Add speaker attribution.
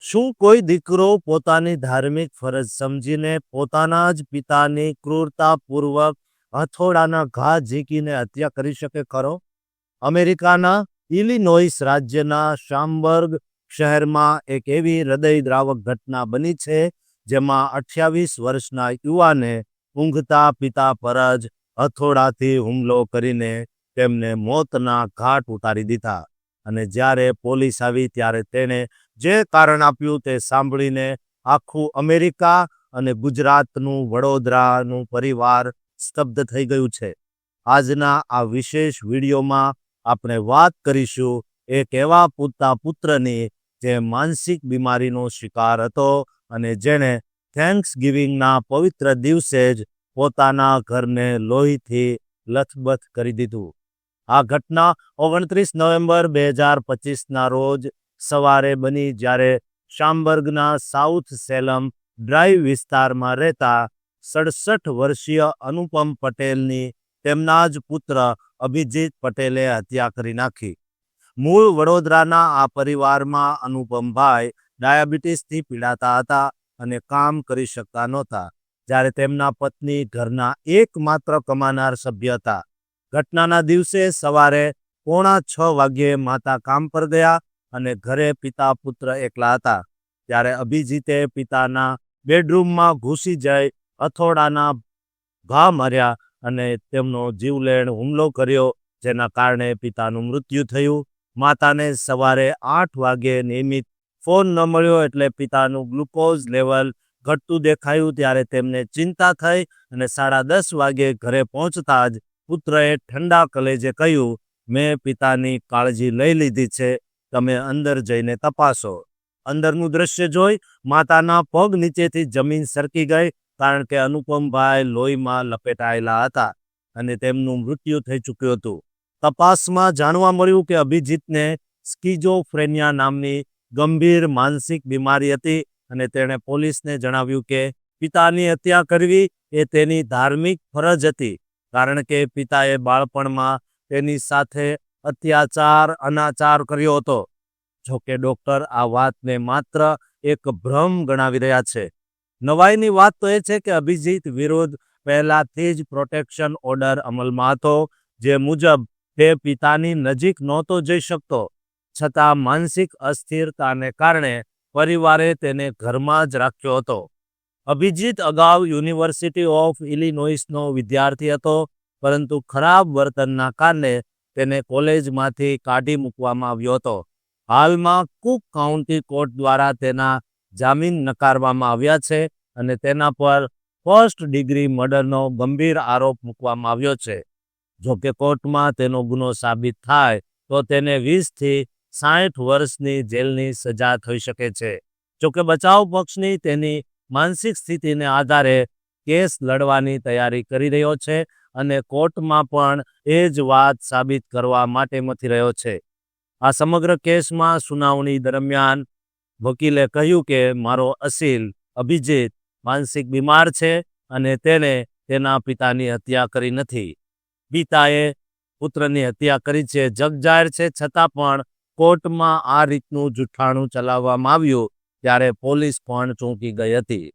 Speaker 1: શું કોઈ દીકરો પોતાની ધાર્મિક ફરજ સમજીને પોતાના જ પિતાની ક્રૂરતાપૂર્વક હથોડાના ઘા ઝીંકીને હત્યા કરી શકે ખરો? અમેરિકાના ઇલિનોઇસ રાજ્યના શામબર્ગ શહેરમાં એક એવી હૃદયદ્રાવક ઘટના બની છે, જેમાં 28 વર્ષના યુવાને ઊંઘતા પિતા પર જ હથોડાથી હુમલો કરીને તેમને મોતના ઘાટ ઉતારી દીધા. અને જ્યારે પોલીસ આવી ત્યારે તેણે જે કારણ આપ્યું તે સાંભળીને આખું અમેરિકા અને ગુજરાતનું વડોદરાનું પરિવાર સ્તબ્ધ થઈ ગયું છે. આજના આ વિશેષ વિડીયોમાં આપણે વાત કરીશું એક એવા પૂતતા પુત્રની જે માનસિક બીમારીનો શિકાર હતો અને જેણે થેન્ક્સગિવિંગના પવિત્ર દિવસે જ પોતાના ઘરને લોહીથી લથબથ કરી દીધું. આ ઘટના 29 નવેમ્બર 2025ના રોજ સવારે બની, જ્યારે શામબર્ગના સાઉથ સેલમ ડ્રાઈવ વિસ્તારમાં રહેતા 67 વર્ષીય અનુપમ પટેલની તેમના જ પુત્ર અભિજીત પટેલે હત્યા કરી નાખી. મૂળ વડોદરાના આ પરિવારમાં અનુપમભાઈ ડાયાબિટીસથી પીડાતા હતા અને કામ કરી શકતા નહોતા, જ્યારે તેમના પત્ની ઘરના એકમાત્ર કમાનાર સભ્ય હતા. ઘટનાના દિવસે સવારે 5:45 વાગ્યે માતા કામ પર ગયા અને ઘરે પિતા પુત્ર એકલા હતા. ત્યારે અભિજીતે પિતાના બેડરૂમમાં ઘૂસી જઈ હથોડાના ઘા માર્યા અને તેમનો જીવલેણ હુમલો કર્યો, જેના કારણે પિતાનું મૃત્યુ થયું. માતાને સવારે 8 વાગ્યે નિયમિત ફોન ન મળ્યો એટલે પિતાનું ગ્લુકોઝ લેવલ ઘટતું દેખાયું, ત્યારે તેમને ચિંતા થઈ અને 10:30 વાગ્યે ઘરે પહોંચતા જ પુત્રએ ઠંડા કલેજે કહ્યું, મેં પિતાની કાળજી લઈ લીધી છે, તમે અંદર જઈને તપાસો. અંદરનું દ્રશ્ય જોઈ માતાના પગ નીચેથી જમીન સરકી ગઈ, કારણ કે અનુપમભાઈ લોહીમાં લપેટાયેલા હતા અને તેમનું મૃત્યુ થઈ ચૂક્યું હતું. તપાસમાં જાણવા મળ્યું કે અભિજીતને સ્કિઝોફ્રેનિયા નામની ગંભીર માનસિક બીમારી હતી અને તેણે પોલીસને જણાવ્યું કે પિતાની હત્યા કરવી એ તેની ધાર્મિક ફરજ હતી, કારણ કે પિતાએ બાળપણમાં તેની સાથે અનાચાર કર્યો હતો. જોકે ડૉક્ટર આ વાતને માત્ર એક ભ્રમ ગણાવી રહ્યા છે. નવાઈની વાત તો એ છે કે અભિજીત વિરુદ્ધ પહેલાથી જ પ્રોટેક્શન ઓર્ડર અમલમાં હતો, જે મુજબ તે પિતાની નજીક નહોતો જઈ શકતો. છતાં માનસિક અસ્થિરતાને કારણે પરિવારે તેને ઘરમાં જ રાખ્યો હતો. અભિજીત અગાઉ યુનિવર્સિટી ઓફ ઇલિનોઇસનો વિદ્યાર્થી હતો, પરંતુ ખરાબ વર્તનના કારણે તેને કોલેજમાંથી કાઢી મૂકવામાં આવ્યો હતો. હાલમાં કુક કાઉન્ટી કોર્ટ દ્વારા તેના જામીન નકારવામાં આવ્યા છે અને તેના પર ફર્સ્ટ ડિગ્રી મર્ડરનો ગંભીર આરોપ મૂકવામાં આવ્યો છે. જોકે કોર્ટમાં તેનો ગુનો સાબિત થાય તો તેને 20 થી 60 વર્ષની જેલની સજા થઈ શકે છે. જોકે બચાવ પક્ષની તેની માનસિક સ્થિતિને આધારે કેસ લડવાની તૈયારી કરી રહ્યો છે અને કોર્ટમાં પણ એ જ વાત સાબિત કરવા માટે મથી રહ્યો છે. આ સમગ્ર કેસમાં સુનાવણી દરમિયાન વકીલે કહ્યું કે મારો અસીલ અભિજીત માનસિક બીમાર છે અને તેણે તેના પિતાની હત્યા કરી નથી. પિતાએ પુત્રની હત્યા કરી છે જગજાહેર છે, છતાં પણ કોર્ટમાં આ રીતનું જૂઠાણું ચલાવવામાં આવ્યું ત્યારે પોલીસ પણ ચોંકી ગઈ હતી.